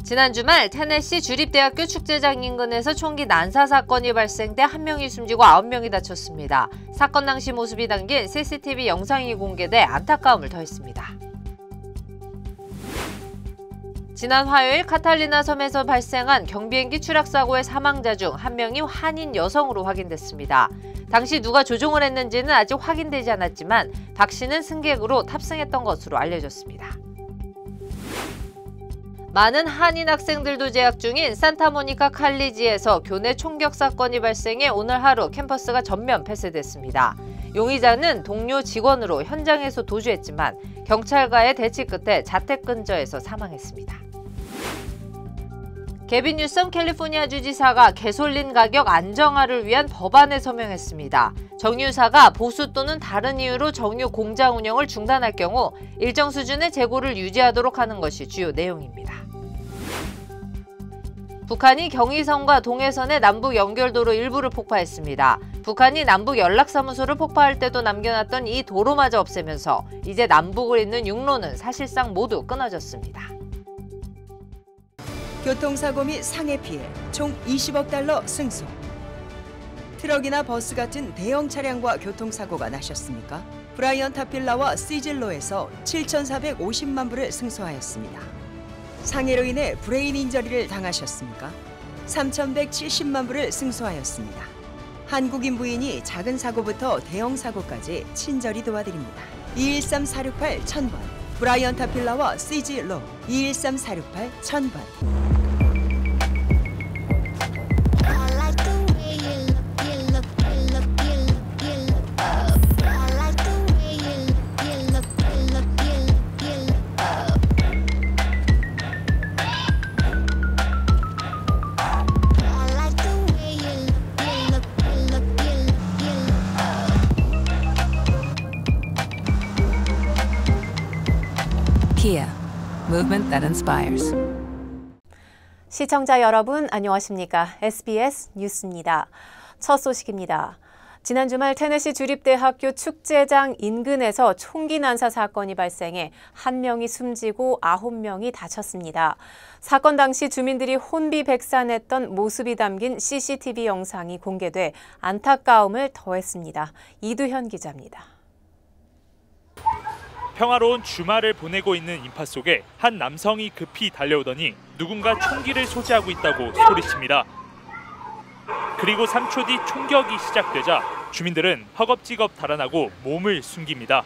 지난 주말 테네시 주립대학교 축제장 인근에서 총기 난사 사건이 발생돼 1명이 숨지고 9명이 다쳤습니다. 사건 당시 모습이 담긴 CCTV 영상이 공개돼 안타까움을 더했습니다. 지난 화요일 카탈리나 섬에서 발생한 경비행기 추락사고의 사망자 중 1명이 한인 여성으로 확인됐습니다. 당시 누가 조종을 했는지는 아직 확인되지 않았지만 박 씨는 승객으로 탑승했던 것으로 알려졌습니다. 많은 한인 학생들도 재학 중인 산타모니카 칼리지에서 교내 총격 사건이 발생해 오늘 하루 캠퍼스가 전면 폐쇄됐습니다. 용의자는 동료 직원으로 현장에서 도주했지만 경찰과의 대치 끝에 자택 근처에서 사망했습니다. 게빈 뉴섬 캘리포니아 주지사가 가솔린 가격 안정화를 위한 법안에 서명했습니다. 정유사가 보수 또는 다른 이유로 정유 공장 운영을 중단할 경우 일정 수준의 재고를 유지하도록 하는 것이 주요 내용입니다. 북한이 경의선과 동해선의 남북 연결도로 일부를 폭파했습니다. 북한이 남북 연락사무소를 폭파할 때도 남겨놨던 이 도로마저 없애면서 이제 남북을 잇는 육로는 사실상 모두 끊어졌습니다. 교통사고 및 상해 피해 총 20억 달러 승소. 트럭이나 버스 같은 대형 차량과 교통사고가 나셨습니까? 브라이언 타필라와 시즐로에서 7,450만 불을 승소하였습니다. 상해로 인해 브레인 인저리를 당하셨습니까? 3,170만 불을 승소하였습니다. 한국인 부인이 작은 사고부터 대형 사고까지 친절히 도와드립니다. 213-468-1000번 브라이언 타필라와 시즐로 213-468-1000번. Kia, movement that inspires. 시청자 여러분 안녕하십니까? SBS 뉴스입니다. 첫 소식입니다. 지난 주말 테네시 주립대학교 축제장 인근에서 총기 난사 사건이 발생해 1명이 숨지고 9명이 다쳤습니다. 사건 당시 주민들이 혼비백산했던 모습이 담긴 CCTV 영상이 공개돼 안타까움을 더했습니다. 이두현 기자입니다. 평화로운 주말을 보내고 있는 인파 속에 한 남성이 급히 달려오더니 누군가 총기를 소지하고 있다고 소리칩니다. 그리고 3초 뒤 총격이 시작되자 주민들은 허겁지겁 달아나고 몸을 숨깁니다.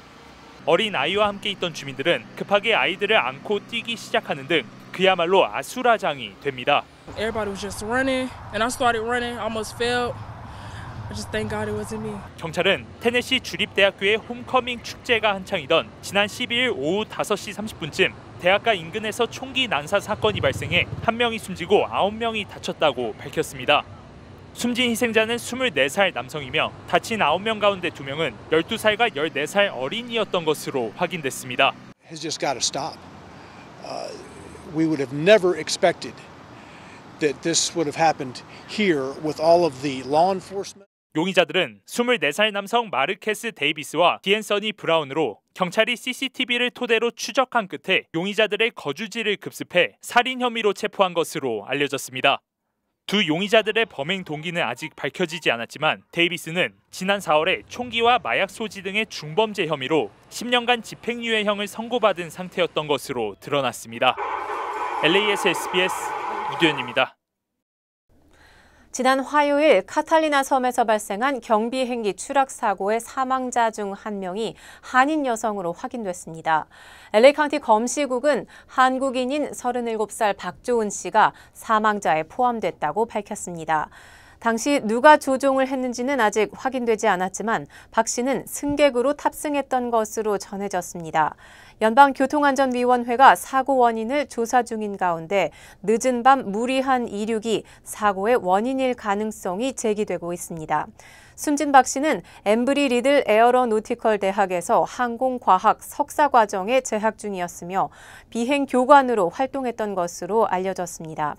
어린 아이와 함께 있던 주민들은 급하게 아이들을 안고 뛰기 시작하는 등 그야말로 아수라장이 됩니다. Everybody was just running and I started running. I almost fell. I just thank God it wasn't me. 경찰은 테네시 주립대학교의 홈커밍 축제가 한창이던 지난 12일 오후 5시 30분쯤 대학가 인근에서 총기 난사 사건이 발생해 1명이 숨지고 9명이 다쳤다고 밝혔습니다. 숨진 희생자는 24살 남성이며 다친 9명 가운데 2명은 12살과 14살 어린이였던 것으로 확인됐습니다. Has just got to stop. We would have never expected that this would have happened here with all of the law enforcement. 용의자들은 24살 남성 마르케스 데이비스와 디앤서니 브라운으로 경찰이 CCTV를 토대로 추적한 끝에 용의자들의 거주지를 급습해 살인 혐의로 체포한 것으로 알려졌습니다. 두 용의자들의 범행 동기는 아직 밝혀지지 않았지만 데이비스는 지난 4월에 총기와 마약 소지 등의 중범죄 혐의로 10년간 집행유예형을 선고받은 상태였던 것으로 드러났습니다. LA에서 SBS 이두현입니다. 지난 화요일 카탈리나 섬에서 발생한 경비행기 추락 사고의 사망자 중 1명이 한인 여성으로 확인됐습니다. LA 카운티 검시국은 한국인인 37살 박조은 씨가 사망자에 포함됐다고 밝혔습니다. 당시 누가 조종을 했는지는 아직 확인되지 않았지만 박 씨는 승객으로 탑승했던 것으로 전해졌습니다. 연방교통안전위원회가 사고 원인을 조사 중인 가운데 늦은 밤 무리한 이륙이 사고의 원인일 가능성이 제기되고 있습니다. 숨진 박 씨는 엠브리 리들 에어로노티컬 대학에서 항공과학 석사과정에 재학 중이었으며 비행 교관으로 활동했던 것으로 알려졌습니다.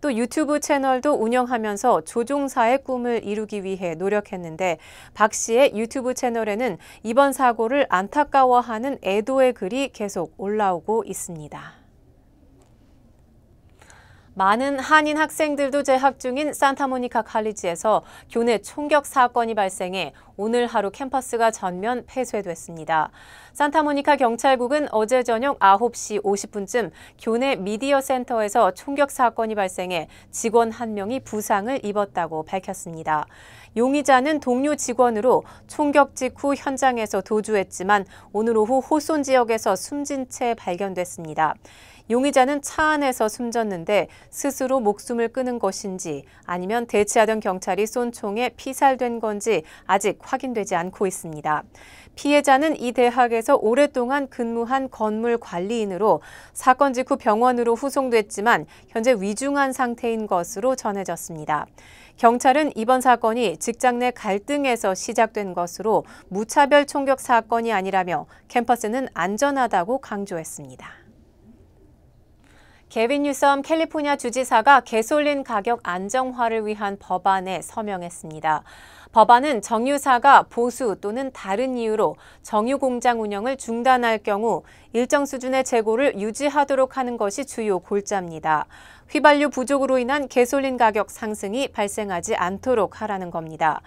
또 유튜브 채널도 운영하면서 조종사의 꿈을 이루기 위해 노력했는데 박 씨의 유튜브 채널에는 이번 사고를 안타까워하는 애도의 글이 계속 올라오고 있습니다. 많은 한인 학생들도 재학 중인 산타모니카 칼리지에서 교내 총격 사건이 발생해 오늘 하루 캠퍼스가 전면 폐쇄됐습니다. 산타모니카 경찰국은 어제 저녁 9시 50분쯤 교내 미디어 센터에서 총격 사건이 발생해 직원 1명이 부상을 입었다고 밝혔습니다. 용의자는 동료 직원으로 총격 직후 현장에서 도주했지만 오늘 오후 호손 지역에서 숨진 채 발견됐습니다. 용의자는 차 안에서 숨졌는데 스스로 목숨을 끊은 것인지 아니면 대치하던 경찰이 쏜 총에 피살된 건지 아직 확인되지 않고 있습니다. 피해자는 이 대학에서 오랫동안 근무한 건물 관리인으로 사건 직후 병원으로 후송됐지만 현재 위중한 상태인 것으로 전해졌습니다. 경찰은 이번 사건이 직장 내 갈등에서 시작된 것으로 무차별 총격 사건이 아니라며 캠퍼스는 안전하다고 강조했습니다. 게빈 뉴섬 캘리포니아 주지사가 개솔린 가격 안정화를 위한 법안에 서명했습니다. 법안은 정유사가 보수 또는 다른 이유로 정유 공장 운영을 중단할 경우 일정 수준의 재고를 유지하도록 하는 것이 주요 골자입니다. 휘발유 부족으로 인한 개솔린 가격 상승이 발생하지 않도록 하라는 겁니다.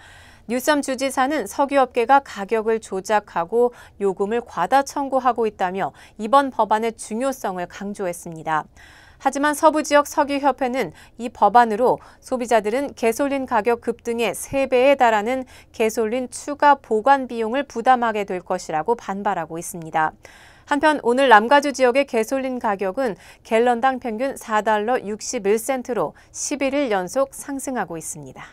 뉴섬 주지사는 석유업계가 가격을 조작하고 요금을 과다 청구하고 있다며 이번 법안의 중요성을 강조했습니다. 하지만 서부 지역 석유협회는 이 법안으로 소비자들은 개솔린 가격 급등의 3배에 달하는 개솔린 추가 보관 비용을 부담하게 될 것이라고 반발하고 있습니다. 한편 오늘 남가주 지역의 개솔린 가격은 갤런당 평균 $4 61센트로 11일 연속 상승하고 있습니다.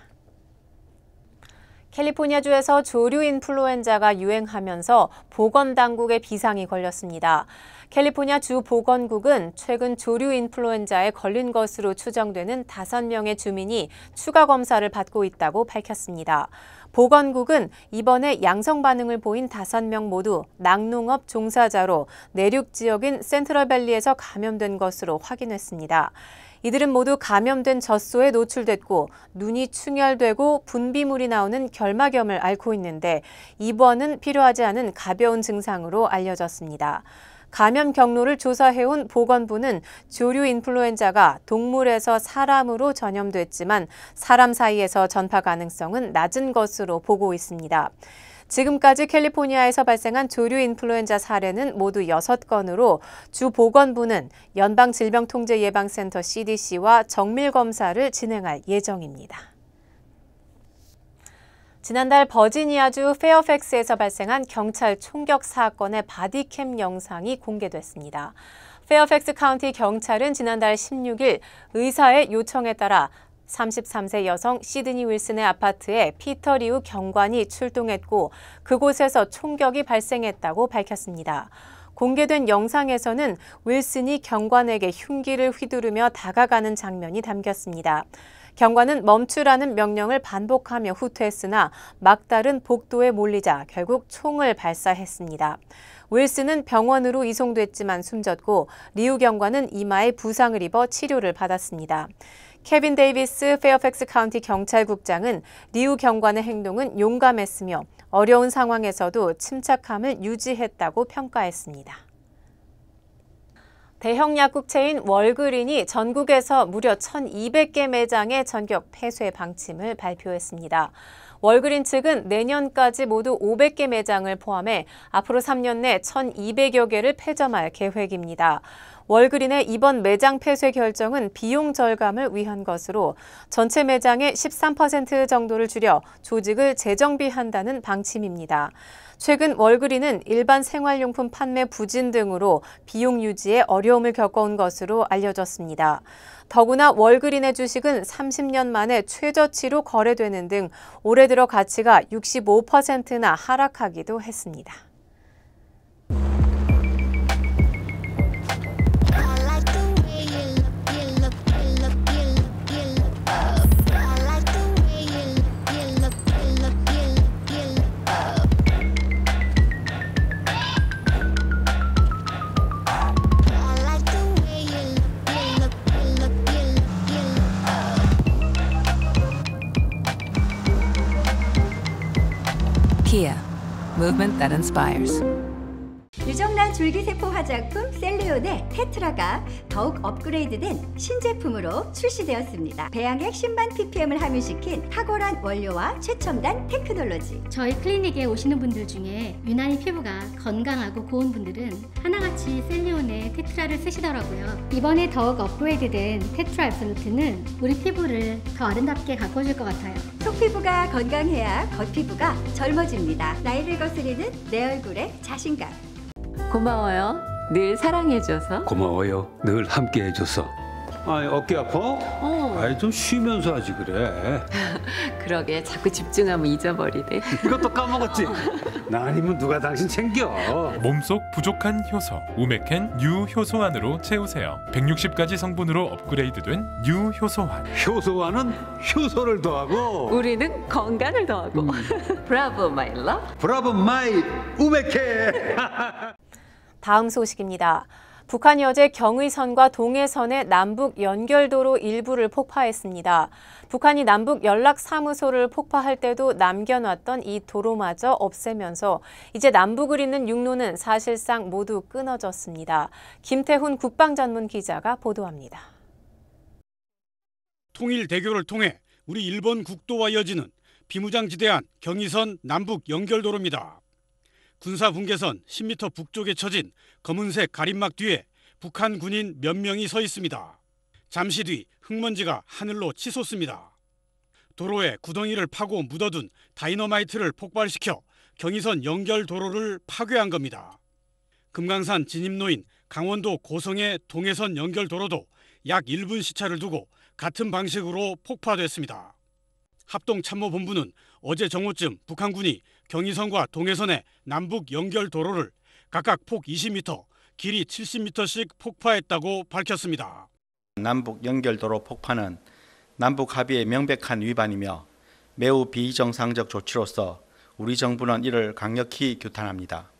캘리포니아주에서 조류 인플루엔자가 유행하면서 보건당국의 비상이 걸렸습니다. 캘리포니아 주 보건국은 최근 조류 인플루엔자에 걸린 것으로 추정되는 5명의 주민이 추가 검사를 받고 있다고 밝혔습니다. 보건국은 이번에 양성 반응을 보인 5명 모두 낙농업 종사자로 내륙 지역인 센트럴밸리에서 감염된 것으로 확인했습니다. 이들은 모두 감염된 젖소에 노출됐고 눈이 충혈되고 분비물이 나오는 결막염을 앓고 있는데 입원은 필요하지 않은 가벼운 증상으로 알려졌습니다. 감염 경로를 조사해온 보건부는 조류 인플루엔자가 동물에서 사람으로 전염됐지만 사람 사이에서 전파 가능성은 낮은 것으로 보고 있습니다. 지금까지 캘리포니아에서 발생한 조류 인플루엔자 사례는 모두 6건으로 주 보건부는 연방질병통제예방센터 CDC와 정밀 검사를 진행할 예정입니다. 지난달 버지니아주 페어팩스에서 발생한 경찰 총격 사건의 바디캠 영상이 공개됐습니다. 페어팩스 카운티 경찰은 지난달 16일 의사의 요청에 따라 33세 여성 시드니 윌슨의 아파트에 피터 리우 경관이 출동했고 그곳에서 총격이 발생했다고 밝혔습니다. 공개된 영상에서는 윌슨이 경관에게 흉기를 휘두르며 다가가는 장면이 담겼습니다. 경관은 멈추라는 명령을 반복하며 후퇴했으나 막다른 복도에 몰리자 결국 총을 발사했습니다. 윌슨은 병원으로 이송됐지만 숨졌고 리우 경관은 이마에 부상을 입어 치료를 받았습니다. 케빈 데이비스 페어팩스 카운티 경찰국장은 리우 경관의 행동은 용감했으며 어려운 상황에서도 침착함을 유지했다고 평가했습니다. 대형 약국체인 월그린이 전국에서 무려 1,200개 매장의 전격 폐쇄 방침을 발표했습니다. 월그린 측은 내년까지 모두 500개 매장을 포함해 앞으로 3년 내 1,200여 개를 폐점할 계획입니다. 월그린의 이번 매장 폐쇄 결정은 비용 절감을 위한 것으로 전체 매장의 13% 정도를 줄여 조직을 재정비한다는 방침입니다. 최근 월그린은 일반 생활용품 판매 부진 등으로 비용 유지에 어려움을 겪어온 것으로 알려졌습니다. 더구나 월그린의 주식은 30년 만에 최저치로 거래되는 등 올해 들어 가치가 65%나 하락하기도 했습니다. Kia, movement that inspires. 유정란 줄기세포 화장품 셀리온의 테트라가 더욱 업그레이드된 신제품으로 출시되었습니다. 배양액 10만 ppm을 함유시킨 탁월한 원료와 최첨단 테크놀로지. 저희 클리닉에 오시는 분들 중에 유난히 피부가 건강하고 고운 분들은 하나같이 셀리온의 테트라를 쓰시더라고요. 이번에 더욱 업그레이드된 테트라 앱솔루트는 우리 피부를 더 아름답게 가꿔줄 것 같아요. 속피부가 건강해야 겉피부가 젊어집니다. 나이를 거스르는 내 얼굴에 자신감. 고마워요. 늘 사랑해줘서. 고마워요. 늘 함께해줘서. 아이, 어깨 아파? 아이, 좀 쉬면서 하지 그래. 그러게 자꾸 집중하면 잊어버리네. 이것도 까먹었지? 나 아니면 누가 당신 챙겨. 몸속 부족한 효소 우메켄 뉴 효소환으로 채우세요. 160가지 성분으로 업그레이드된 뉴 효소환. 효소환은 효소를 더하고 우리는 건강을 더하고. 브라보 마이 러브. 브라보 마이 우메켄. 다음 소식입니다. 북한이 어제 경의선과 동해선의 남북 연결도로 일부를 폭파했습니다. 북한이 남북 연락사무소를 폭파할 때도 남겨놨던 이 도로마저 없애면서 이제 남북을 잇는 육로는 사실상 모두 끊어졌습니다. 김태훈 국방전문기자가 보도합니다. 통일대교를 통해 우리 일본 국도와 이어지는 비무장지대한 경의선 남북 연결도로입니다. 군사분계선 10m 북쪽에 처진 검은색 가림막 뒤에 북한 군인 몇 명이 서 있습니다. 잠시 뒤 흙먼지가 하늘로 치솟습니다. 도로에 구덩이를 파고 묻어둔 다이너마이트를 폭발시켜 경의선 연결도로를 파괴한 겁니다. 금강산 진입로인 강원도 고성의 동해선 연결도로도 약 1분 시차를 두고 같은 방식으로 폭파됐습니다. 합동참모본부는 어제 정오쯤 북한군이 경의선과 동해선의 남북 연결도로를 각각 폭 20m, 길이 70m씩 폭파했다고 밝혔습니다. 남북 연결도로 폭파는 남북 합의의 명백한 위반이며 매우 비정상적 조치로서 우리 정부는 이를 강력히 규탄합니다.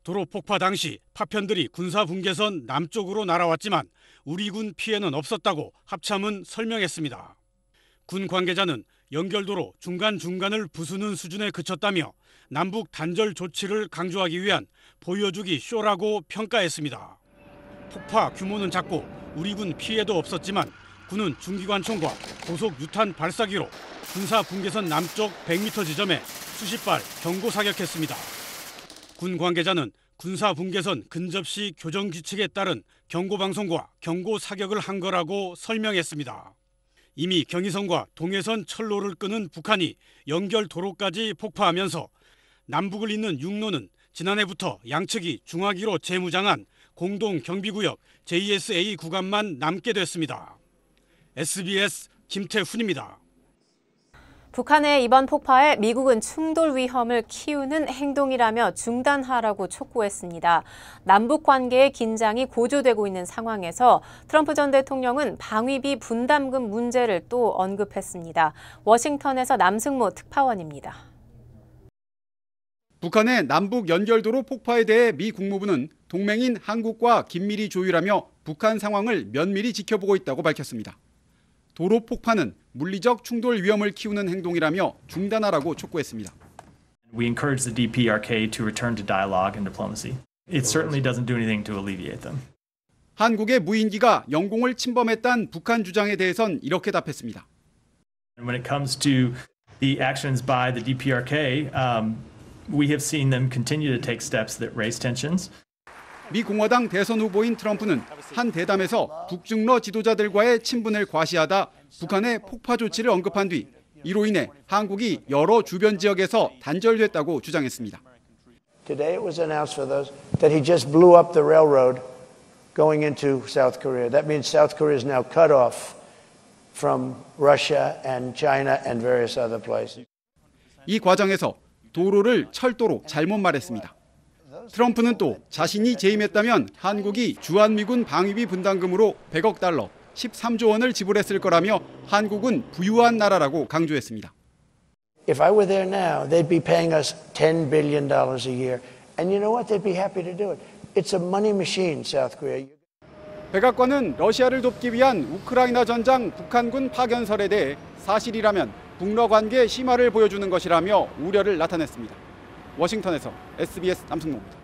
도로 폭파 당시 파편들이 군사분계선 남쪽으로 날아왔지만 우리 군 피해는 없었다고 합참은 설명했습니다. 군 관계자는 연결도로 중간중간을 부수는 수준에 그쳤다며 남북 단절 조치를 강조하기 위한 보여주기 쇼라고 평가했습니다. 폭파 규모는 작고 우리 군 피해도 없었지만 군은 중기관총과 고속 유탄 발사기로 군사 분계선 남쪽 100m 지점에 수십 발 경고 사격했습니다. 군 관계자는 군사 분계선 근접 시 교정 규칙에 따른 경고 방송과 경고 사격을 한 거라고 설명했습니다. 이미 경의선과 동해선 철로를 끄는 북한이 연결 도로까지 폭파하면서 남북을 잇는 육로는 지난해부터 양측이 중화기로 재무장한 공동경비구역 JSA 구간만 남게 됐습니다. SBS 김태훈입니다. 북한의 이번 폭파에 미국은 충돌 위험을 키우는 행동이라며 중단하라고 촉구했습니다. 남북 관계의 긴장이 고조되고 있는 상황에서 트럼프 전 대통령은 방위비 분담금 문제를 또 언급했습니다. 워싱턴에서 남승모 특파원입니다. 북한의 남북 연결도로 폭파에 대해 미 국무부는 동맹인 한국과 긴밀히 조율하며 북한 상황을 면밀히 지켜보고 있다고 밝혔습니다. 도로 폭파는 물리적 충돌 위험을 키우는 행동이라며 중단하라고 촉구했습니다. We encourage the DPRK to return to dialogue and diplomacy. It certainly doesn't do anything to alleviate them. 한국의 무인기가 영공을 침범했다는 북한 주장에 대해선 이렇게 답했습니다. When it comes to the actions by the DPRK, we have seen them continue to take steps that raise tensions. 미 공화당 대선 후보인 트럼프는 한 대담에서 북중러 지도자들과의 친분을 과시하다 북한의 폭파 조치를 언급한 뒤 이로 인해 한국이 여러 주변 지역에서 단절됐다고 주장했습니다. Today it was announced for those that he just blew up the railroad going into South Korea. That means South Korea is now cut off from Russia and China and various other places. 이 과정에서 도로를 철도로 잘못 말했습니다. 트럼프는 또 자신이 재임했다면 한국이 주한미군 방위비 분담금으로 100억 달러, 13조 원을 지불했을 거라며 한국은 부유한 나라라고 강조했습니다. If I were there now, they'd be paying us $10 billion a year. And you know what? They'd be happy to do it. It's a money machine, South Korea. 백악관은 러시아를 돕기 위한 우크라이나 전장 북한군 파견설에 대해 사실이라면 북러 관계 심화를 보여주는 것이라며 우려를 나타냈습니다. 워싱턴에서 SBS 남승모입니다.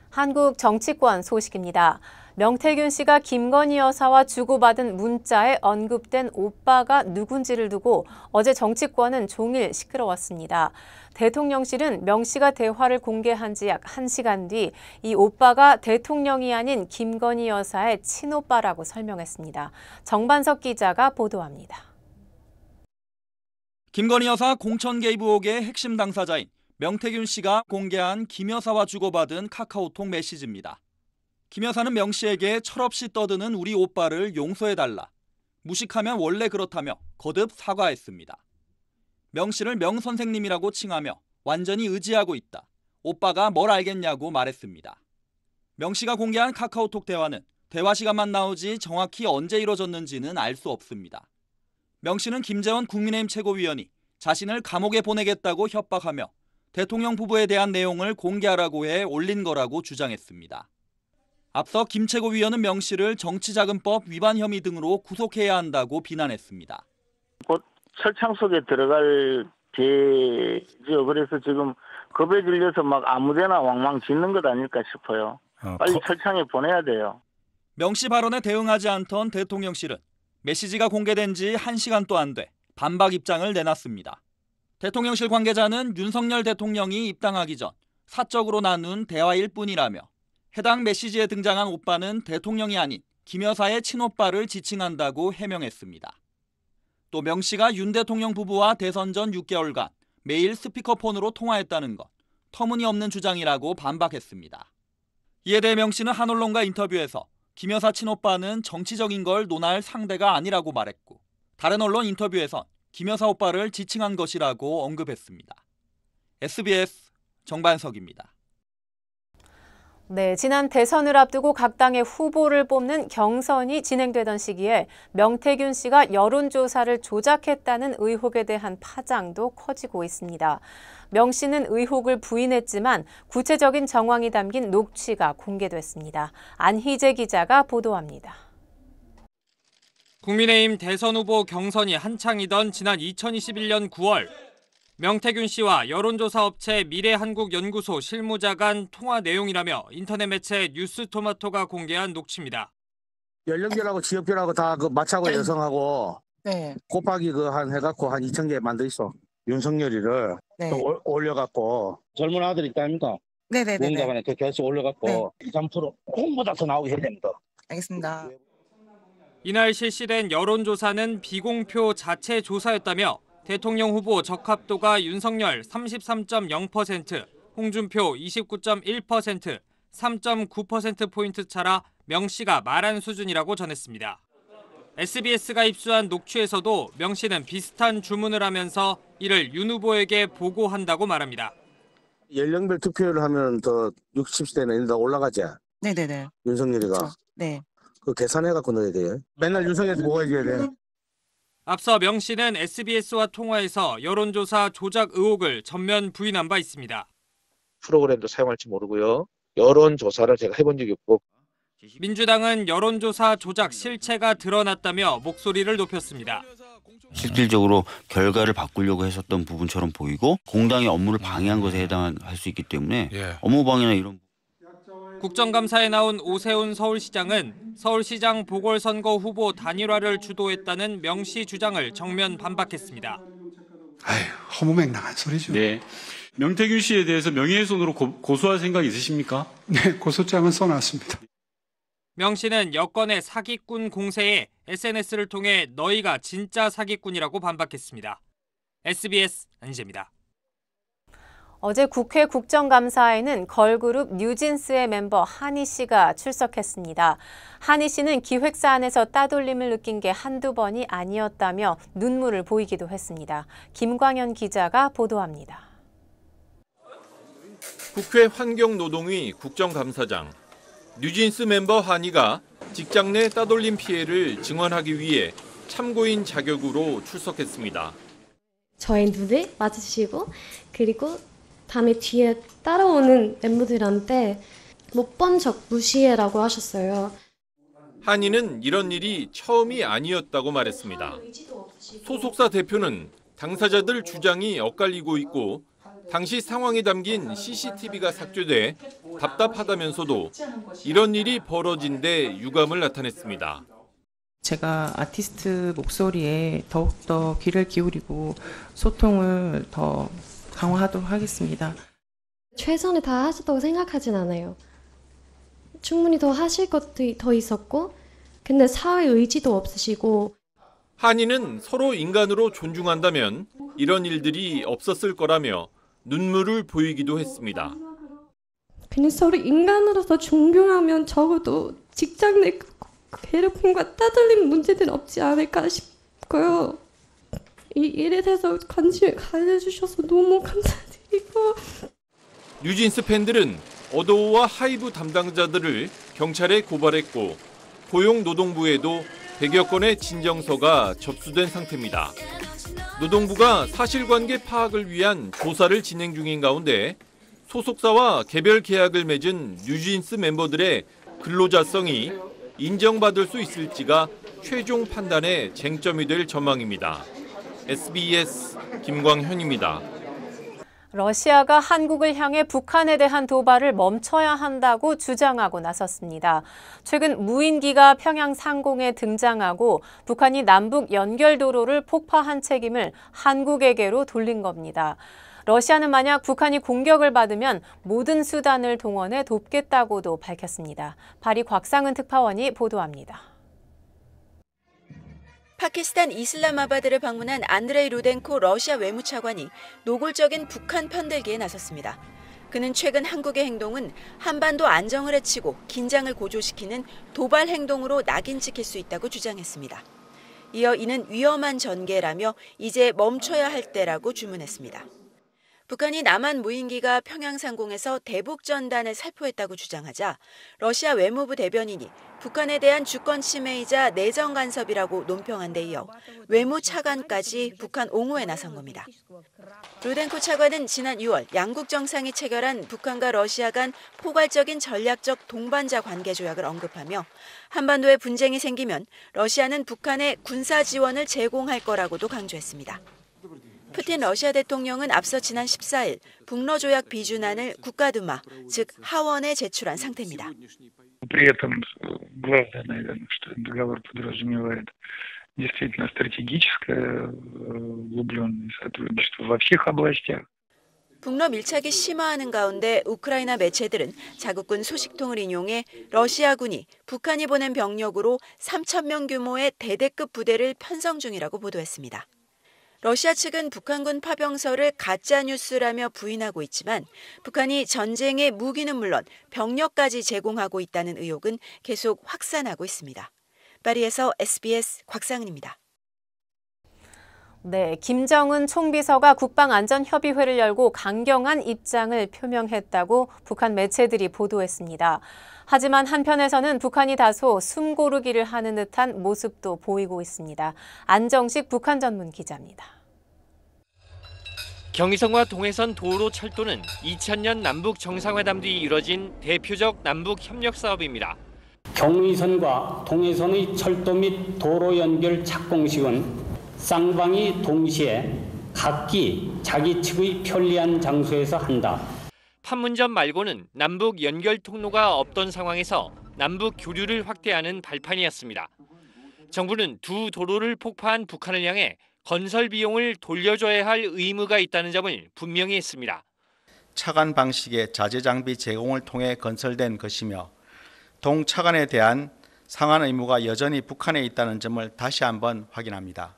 한국 정치권 소식입니다. 명태균 씨가 김건희 여사와 주고받은 문자에 언급된 오빠가 누군지를 두고 어제 정치권은 종일 시끄러웠습니다. 대통령실은 명 씨가 대화를 공개한 지 약 1시간 뒤 이 오빠가 대통령이 아닌 김건희 여사의 친오빠라고 설명했습니다. 정반석 기자가 보도합니다. 김건희 여사 공천 개입 의혹의 핵심 당사자인 명태균 씨가 공개한 김 여사와 주고받은 카카오톡 메시지입니다. 김 여사는 명 씨에게 철없이 떠드는 우리 오빠를 용서해달라. 무식하면 원래 그렇다며 거듭 사과했습니다. 명 씨를 명 선생님이라고 칭하며 완전히 의지하고 있다. 오빠가 뭘 알겠냐고 말했습니다. 명 씨가 공개한 카카오톡 대화는 대화 시간만 나오지 정확히 언제 이뤄졌는지는 알 수 없습니다. 명 씨는 김재원 국민의힘 최고위원이 자신을 감옥에 보내겠다고 협박하며 대통령 부부에 대한 내용을 공개하라고 해 올린 거라고 주장했습니다. 앞서 김 최고위원은 명 씨를 정치자금법 위반 혐의 등으로 구속해야 한다고 비난했습니다. 곧 철창 속에 들어갈 배죠. 그래서 지금 겁에 질려서 막 아무데나 왕왕 짓는 것 아닐까 싶어요. 빨리 철창에 보내야 돼요. 명 씨 발언에 대응하지 않던 대통령실은 메시지가 공개된 지 1시간도 안 돼 반박 입장을 내놨습니다. 대통령실 관계자는 윤석열 대통령이 입당하기 전 사적으로 나눈 대화일 뿐이라며 해당 메시지에 등장한 오빠는 대통령이 아닌 김 여사의 친오빠를 지칭한다고 해명했습니다. 또 명 씨가 윤 대통령 부부와 대선 전 6개월간 매일 스피커폰으로 통화했다는 건 터무니없는 주장이라고 반박했습니다. 이에 대해 명 씨는 한 언론과 인터뷰에서 김 여사 친오빠는 정치적인 걸 논할 상대가 아니라고 말했고 다른 언론 인터뷰에선 김 여사 오빠를 지칭한 것이라고 언급했습니다. SBS 정반석입니다. 네, 지난 대선을 앞두고 각 당의 후보를 뽑는 경선이 진행되던 시기에 명태균 씨가 여론조사를 조작했다는 의혹에 대한 파장도 커지고 있습니다. 명 씨는 의혹을 부인했지만 구체적인 정황이 담긴 녹취가 공개됐습니다. 안희재 기자가 보도합니다. 국민의힘 대선 후보 경선이 한창이던 지난 2021년 9월 명태균 씨와 여론조사 업체 미래한국연구소 실무자 간 통화 내용이라며 인터넷 매체 뉴스토마토가 공개한 녹취입니다. 연령별하고 지역별하고 다 그 마차고 여성하고 곱하기 그 한 해갖고 한 2,000개 만들 있어. 윤석열이를 또 올려갖고 젊은 아들이 있다 아닙니까? 누군가간에 그 계속 올려갖고 2~3% 홍보다 더 나오게 해야 됩니다. 알겠습니다. 이날 실시된 여론조사는 비공표 자체 조사였다며 대통령 후보 적합도가 윤석열 33.0%, 홍준표 29.1%, 3.9%포인트 차라 명 씨가 말한 수준이라고 전했습니다. SBS가 입수한 녹취에서도 명 씨는 비슷한 주문을 하면서 이를 윤 후보에게 보고한다고 말합니다. 연령별 투표를 하면 더 60세는 더 올라가지? 네네네. 윤석열이가? 그렇죠. 네. 그 계산해갖고 넣어야 돼요. 맨날 윤석열한테 보고해줘야 돼. 앞서 명 씨는 SBS와 통화에서 여론조사 조작 의혹을 전면 부인한 바 있습니다. 프로그램도 사용할지 모르고요. 여론조사를 제가 해본 적이 없고. 민주당은 여론조사 조작 실체가 드러났다며 목소리를 높였습니다. 실질적으로 결과를 바꾸려고 했었던 부분처럼 보이고 공당의 업무를 방해한 것에 해당할 수 있기 때문에 업무 방해나 이런. 국정감사에 나온 오세훈 서울시장은 서울시장 보궐선거 후보 단일화를 주도했다는 명 씨 주장을 정면 반박했습니다. 허무맹랑한 소리죠. 네. 명태균 씨에 대해서 명예훼손으로 고소할 생각 있으십니까? 네, 고소장은 써놨습니다. 명 씨는 여권의 사기꾼 공세에 SNS를 통해 너희가 진짜 사기꾼이라고 반박했습니다. SBS 안희재입니다. 어제 국회 국정감사에는 걸그룹 뉴진스의 멤버 한희 씨가 출석했습니다. 한희 씨는 기획사 안에서 따돌림을 느낀 게 한두 번이 아니었다며 눈물을 보이기도 했습니다. 김광현 기자가 보도합니다. 국회 환경노동위 국정감사장. 뉴진스 멤버 한희가 직장 내 따돌림 피해를 증언하기 위해 참고인 자격으로 출석했습니다. 저의 눈을 맞으시고 그리고 다음에 뒤에 따라오는 멤버들한테 못 본 적 무시해라고 하셨어요. 한희는 이런 일이 처음이 아니었다고 말했습니다. 소속사 대표는 당사자들 주장이 엇갈리고 있고 당시 상황이 담긴 CCTV가 삭제돼 답답하다면서도 이런 일이 벌어진 데 유감을 나타냈습니다. 제가 아티스트 목소리에 더욱더 귀를 기울이고 소통을 더 강화하도록 하겠습니다. 최선을 다하셨다고 생각하진 않아요. 충분히 더 하실 것도 더 있었고 근데 사회 의지도 없으시고. 한이는 서로 인간으로 존중한다면 이런 일들이 없었을 거라며 눈물을 보이기도 했습니다. 그냥 서로 인간으로서 존경하면 적어도 직장 내 괴롭힘과 따돌림 문제는 없지 않을까 싶고요. 이 일에 대해서 관심을 가져주셔서 너무 감사드리고. 뉴진스 팬들은 어도우와 하이브 담당자들을 경찰에 고발했고 고용노동부에도 100여 건의 진정서가 접수된 상태입니다. 노동부가 사실관계 파악을 위한 조사를 진행 중인 가운데 소속사와 개별 계약을 맺은 뉴진스 멤버들의 근로자성이 인정받을 수 있을지가 최종 판단의 쟁점이 될 전망입니다. SBS 김광현입니다. 러시아가 한국을 향해 북한에 대한 도발을 멈춰야 한다고 주장하고 나섰습니다. 최근 무인기가 평양 상공에 등장하고 북한이 남북 연결도로를 폭파한 책임을 한국에게로 돌린 겁니다. 러시아는 만약 북한이 공격을 받으면 모든 수단을 동원해 돕겠다고도 밝혔습니다. 파리 곽상은 특파원이 보도합니다. 파키스탄 이슬람마바드를 방문한 안드레이 루덴코 러시아 외무차관이 노골적인 북한 편들기에 나섰습니다. 그는 최근 한국의 행동은 한반도 안정을 해치고 긴장을 고조시키는 도발 행동으로 낙인 찍힐 수 있다고 주장했습니다. 이어 이는 위험한 전개라며 이제 멈춰야 할 때라고 주문했습니다. 북한이 남한 무인기가 평양 상공에서 대북 전단을 살포했다고 주장하자 러시아 외무부 대변인이 북한에 대한 주권 침해이자 내정 간섭이라고 논평한 데 이어 외무 차관까지 북한 옹호에 나선 겁니다. 루덴코 차관은 지난 6월 양국 정상이 체결한 북한과 러시아 간 포괄적인 전략적 동반자 관계 조약을 언급하며 한반도에 분쟁이 생기면 러시아는 북한에 군사 지원을 제공할 거라고도 강조했습니다. 푸틴 러시아 대통령은 앞서 지난 14일 북러 조약 비준안을 국가두마, 즉 하원에 제출한 상태입니다. При этом главное, наверное, что договор подразумевает действительно стратегическое углубленное сотрудничество во всех областях. 북러 밀착이 심화하는 가운데 우크라이나 매체들은 자국군 소식통을 인용해 러시아군이 북한이 보낸 병력으로 3,000명 규모의 대대급 부대를 편성 중이라고 보도했습니다. 러시아 측은 북한군 파병설을 가짜뉴스라며 부인하고 있지만 북한이 전쟁의 무기는 물론 병력까지 제공하고 있다는 의혹은 계속 확산하고 있습니다. 파리에서 SBS 곽상은입니다. 네, 김정은 총비서가 국방안전협의회를 열고 강경한 입장을 표명했다고 북한 매체들이 보도했습니다. 하지만 한편에서는 북한이 다소 숨고르기를 하는 듯한 모습도 보이고 있습니다. 안정식 북한 전문 기자입니다. 경의선과 동해선 도로 철도는 2000년 남북 정상회담 뒤 이뤄진 대표적 남북 협력 사업입니다. 경의선과 동해선의 철도 및 도로 연결 착공식은 쌍방이 동시에 각기 자기 측의 편리한 장소에서 한다. 판문점 말고는 남북 연결 통로가 없던 상황에서 남북 교류를 확대하는 발판이었습니다. 정부는 두 도로를 폭파한 북한을 향해 건설 비용을 돌려줘야 할 의무가 있다는 점을 분명히 했습니다. 차관 방식의 자재 장비 제공을 통해 건설된 것이며 동차관에 대한 상한 의무가 여전히 북한에 있다는 점을 다시 한번 확인합니다.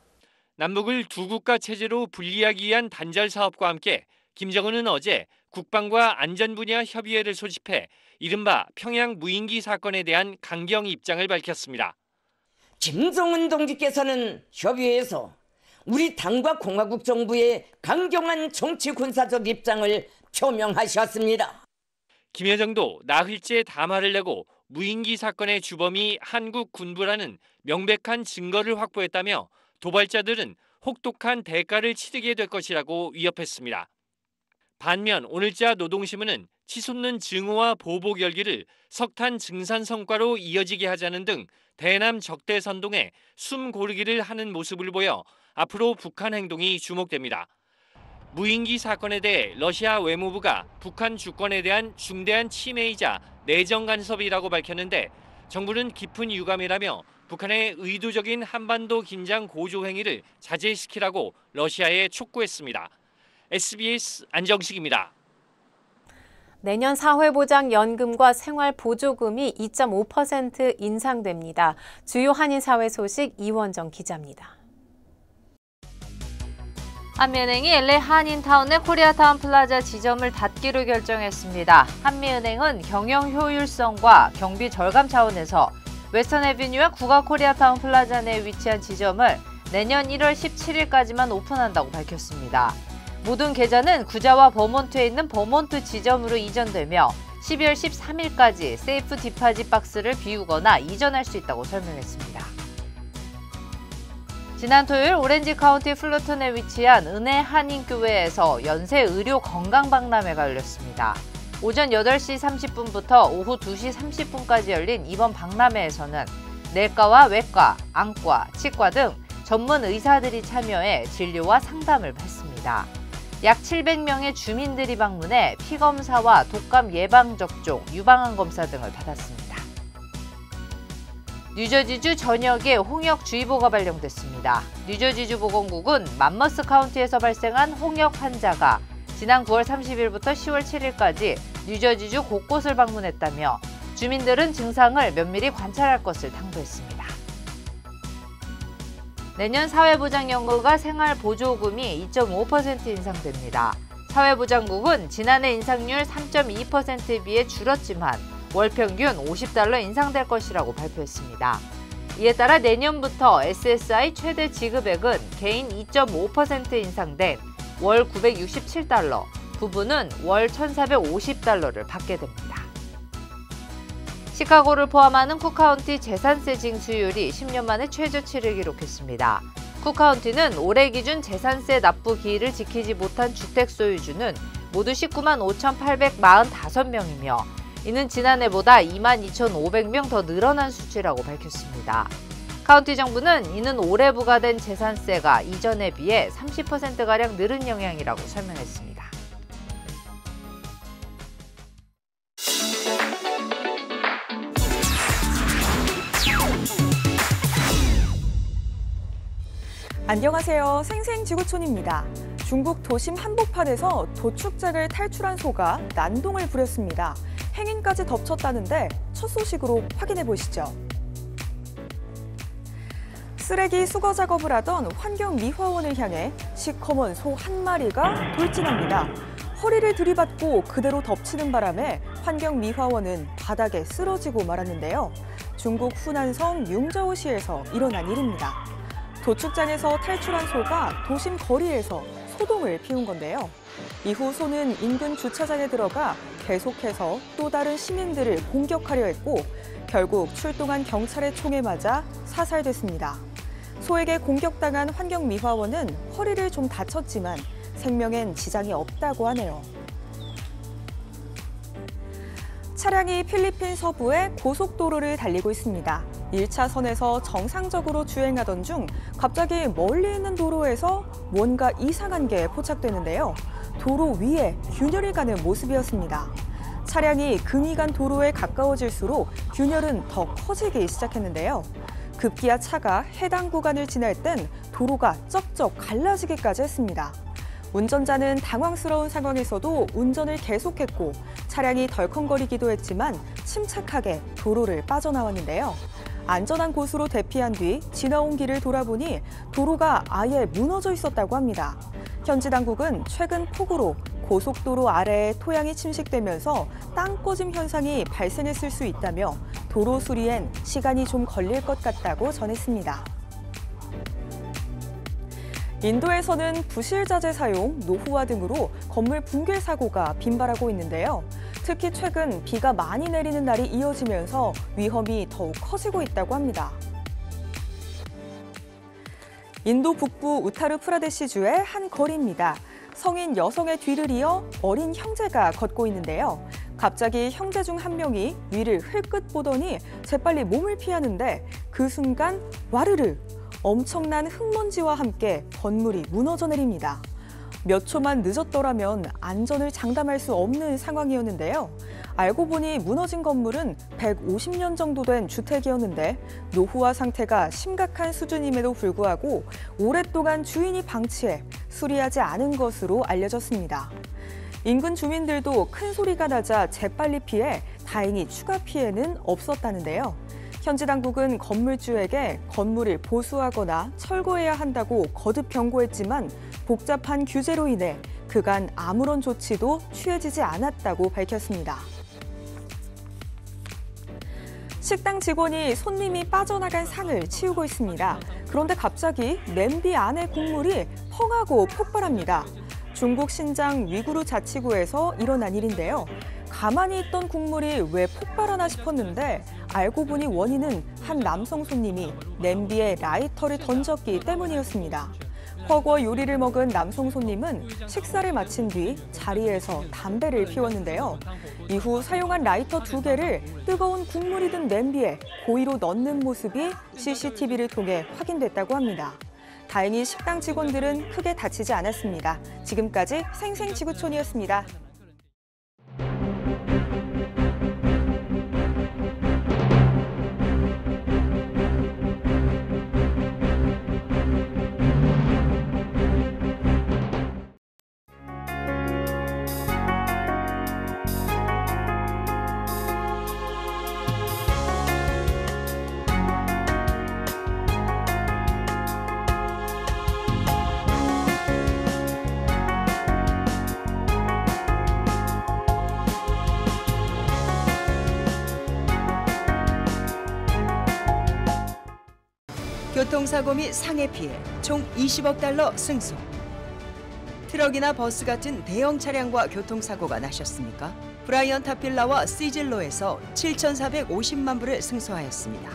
남북을 두 국가 체제로 분리하기 위한 단절 사업과 함께 김정은은 어제 국방과 안전 분야 협의회를 소집해 이른바 평양 무인기 사건에 대한 강경 입장을 밝혔습니다. 김정은 동지께서는 협의회에서 우리 당과 공화국 정부의 강경한 정치 군사적 입장을 표명하셨습니다. 김여정도 나흘째 담화를 내고 무인기 사건의 주범이 한국 군부라는 명백한 증거를 확보했다며 도발자들은 혹독한 대가를 치르게 될 것이라고 위협했습니다. 반면 오늘자 노동신문은 치솟는 증오와 보복 열기를 석탄 증산 성과로 이어지게 하자는 등 대남 적대 선동에 숨 고르기를 하는 모습을 보여 앞으로 북한 행동이 주목됩니다. 무인기 사건에 대해 러시아 외무부가 북한 주권에 대한 중대한 침해이자 내정 간섭이라고 밝혔는데 정부는 깊은 유감이라며 북한의 의도적인 한반도 긴장 고조 행위를 자제시키라고 러시아에 촉구했습니다. SBS 안정식입니다. 내년 사회보장연금과 생활보조금이 2.5% 인상됩니다. 주요 한인사회 소식 이원정 기자입니다. 한미은행이 LA 한인타운의 코리아타운 플라자 지점을 닫기로 결정했습니다. 한미은행은 경영 효율성과 경비 절감 차원에서 웨스턴 애비뉴와 국가 코리아타운 플라자 내에 위치한 지점을 내년 1월 17일까지만 오픈한다고 밝혔습니다. 모든 계좌는 구자와 버몬트에 있는 버몬트 지점으로 이전되며 12월 13일까지 세이프 디파짓 박스를 비우거나 이전할 수 있다고 설명했습니다. 지난 토요일 오렌지 카운티 플루턴에 위치한 은혜 한인교회에서 연세 의료 건강박람회가 열렸습니다. 오전 8시 30분부터 오후 2시 30분까지 열린 이번 박람회에서는 내과와 외과, 안과, 치과 등 전문 의사들이 참여해 진료와 상담을 했습니다. 약 700명의 주민들이 방문해 피검사와 독감 예방접종, 유방암 검사 등을 받았습니다. 뉴저지주 전역에 홍역주의보가 발령됐습니다. 뉴저지주 보건국은 맘머스 카운티에서 발생한 홍역 환자가 지난 9월 30일부터 10월 7일까지 뉴저지주 곳곳을 방문했다며 주민들은 증상을 면밀히 관찰할 것을 당부했습니다. 내년 사회보장연금과 생활보조금이 2.5% 인상됩니다. 사회보장국은 지난해 인상률 3.2%에 비해 줄었지만 월 평균 $50 인상될 것이라고 발표했습니다. 이에 따라 내년부터 SSI 최대 지급액은 개인 2.5% 인상된 월 $967, 부부는 월 $1,450를 받게 됩니다. 시카고를 포함하는 쿡카운티 재산세 징수율이 10년 만에 최저치를 기록했습니다. 쿡카운티는 올해 기준 재산세 납부 기일을 지키지 못한 주택 소유주는 모두 19만 5,845명이며 이는 지난해보다 22,500명 더 늘어난 수치라고 밝혔습니다. 카운티 정부는 이는 올해 부과된 재산세가 이전에 비해 30%가량 늘은 영향이라고 설명했습니다. 안녕하세요. 생생지구촌입니다. 중국 도심 한복판에서 도축장을 탈출한 소가 난동을 부렸습니다. 행인까지 덮쳤다는데 첫 소식으로 확인해 보시죠. 쓰레기 수거 작업을 하던 환경미화원을 향해 시커먼 소 한 마리가 돌진합니다. 허리를 들이받고 그대로 덮치는 바람에 환경미화원은 바닥에 쓰러지고 말았는데요. 중국 후난성 융저우시에서 일어난 일입니다. 도축장에서 탈출한 소가 도심 거리에서 소동을 피운 건데요. 이후 소는 인근 주차장에 들어가 계속해서 또 다른 시민들을 공격하려 했고 결국 출동한 경찰의 총에 맞아 사살됐습니다. 소에게 공격당한 환경미화원은 허리를 좀 다쳤지만 생명엔 지장이 없다고 하네요. 차량이 필리핀 서부의 고속도로를 달리고 있습니다. 1차선에서 정상적으로 주행하던 중 갑자기 멀리 있는 도로에서 뭔가 이상한 게 포착되는데요. 도로 위에 균열이 가는 모습이었습니다. 차량이 금이 간 도로에 가까워질수록 균열은 더 커지기 시작했는데요. 급기야 차가 해당 구간을 지날 땐 도로가 쩍쩍 갈라지기까지 했습니다. 운전자는 당황스러운 상황에서도 운전을 계속했고 차량이 덜컹거리기도 했지만 침착하게 도로를 빠져나왔는데요. 안전한 곳으로 대피한 뒤 지나온 길을 돌아보니 도로가 아예 무너져 있었다고 합니다. 현지 당국은 최근 폭우로 고속도로 아래에 토양이 침식되면서 땅 꺼짐 현상이 발생했을 수 있다며 도로 수리엔 시간이 좀 걸릴 것 같다고 전했습니다. 인도에서는 부실자재 사용, 노후화 등으로 건물 붕괴 사고가 빈발하고 있는데요. 특히 최근 비가 많이 내리는 날이 이어지면서 위험이 더욱 커지고 있다고 합니다. 인도 북부 우타르프라데시주의 한 거리입니다. 성인 여성의 뒤를 이어 어린 형제가 걷고 있는데요. 갑자기 형제 중 한 명이 위를 흘끗 보더니 재빨리 몸을 피하는데 그 순간 와르르! 엄청난 흙먼지와 함께 건물이 무너져 내립니다. 몇 초만 늦었더라면 안전을 장담할 수 없는 상황이었는데요. 알고 보니 무너진 건물은 150년 정도 된 주택이었는데 노후화 상태가 심각한 수준임에도 불구하고 오랫동안 주인이 방치해 수리하지 않은 것으로 알려졌습니다. 인근 주민들도 큰 소리가 나자 재빨리 피해 다행히 추가 피해는 없었다는데요. 현지 당국은 건물주에게 건물을 보수하거나 철거해야 한다고 거듭 경고했지만 복잡한 규제로 인해 그간 아무런 조치도 취해지지 않았다고 밝혔습니다. 식당 직원이 손님이 빠져나간 상을 치우고 있습니다. 그런데 갑자기 냄비 안의 국물이 펑하고 폭발합니다. 중국 신장 위구르 자치구에서 일어난 일인데요. 가만히 있던 국물이 왜 폭발하나 싶었는데 알고 보니 원인은 한 남성 손님이 냄비에 라이터를 던졌기 때문이었습니다. 허거 요리를 먹은 남성 손님은 식사를 마친 뒤 자리에서 담배를 피웠는데요. 이후 사용한 라이터 2개를 뜨거운 국물이 든 냄비에 고의로 넣는 모습이 CCTV를 통해 확인됐다고 합니다. 다행히 식당 직원들은 크게 다치지 않았습니다. 지금까지 생생지구촌이었습니다. 교통사고 및 상해 피해 총 20억 달러 승소. 트럭이나 버스 같은 대형 차량과 교통사고가 나셨습니까? 브라이언 타필라와 시즐로에서 7,450만 불을 승소하였습니다.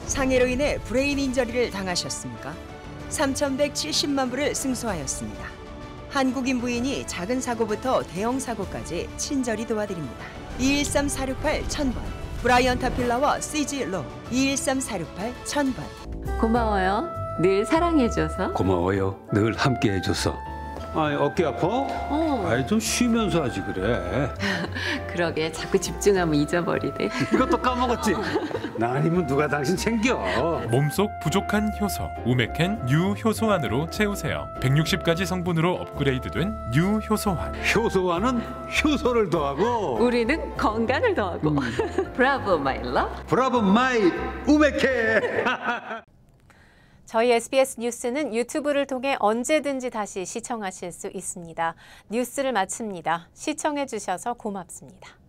상해로 인해 브레인 인저리를 당하셨습니까? 3,170만 불을 승소하였습니다. 한국인 부인이 작은 사고부터 대형 사고까지 친절히 도와드립니다. 213-468-1000번 브라이언 타필라와 시즐로 213-468-1000번. 고마워요. 늘 사랑해줘서. 고마워요. 늘 함께해줘서. 아이, 어깨 아파? 아이, 좀 쉬면서 하지 그래. 그러게 자꾸 집중하면 잊어버리네. 이것도 까먹었지? 나 아니면 누가 당신 챙겨. 몸속 부족한 효소 우메켄 뉴 효소환으로 채우세요. 160가지 성분으로 업그레이드된 뉴 효소환. 효소환은 효소를 더하고 우리는 건강을 더하고. 브라보 마이 러. 브라보 마이 우메켄. 저희 SBS 뉴스는 유튜브를 통해 언제든지 다시 시청하실 수 있습니다. 뉴스를 마칩니다. 시청해 주셔서 고맙습니다.